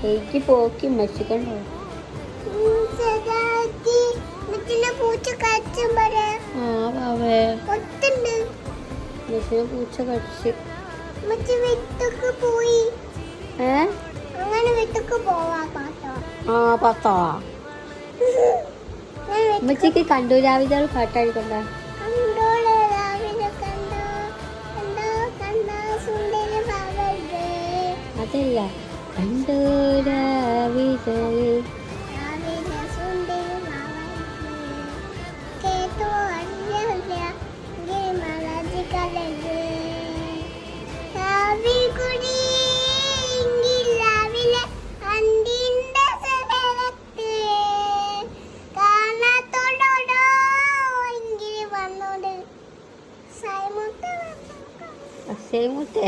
എനിക്ക് പോക്കി മെച്ചിക്കണ്ടോ പൂച്ച കടിച്ച് പത്താ ഉമ്മച്ചിക്ക് കണ്ടു രാവിലെ പാട്ടാടിക്കൊണ്ട അതല്ല കണ്ടു രാവിലെ സേമുട്ടേ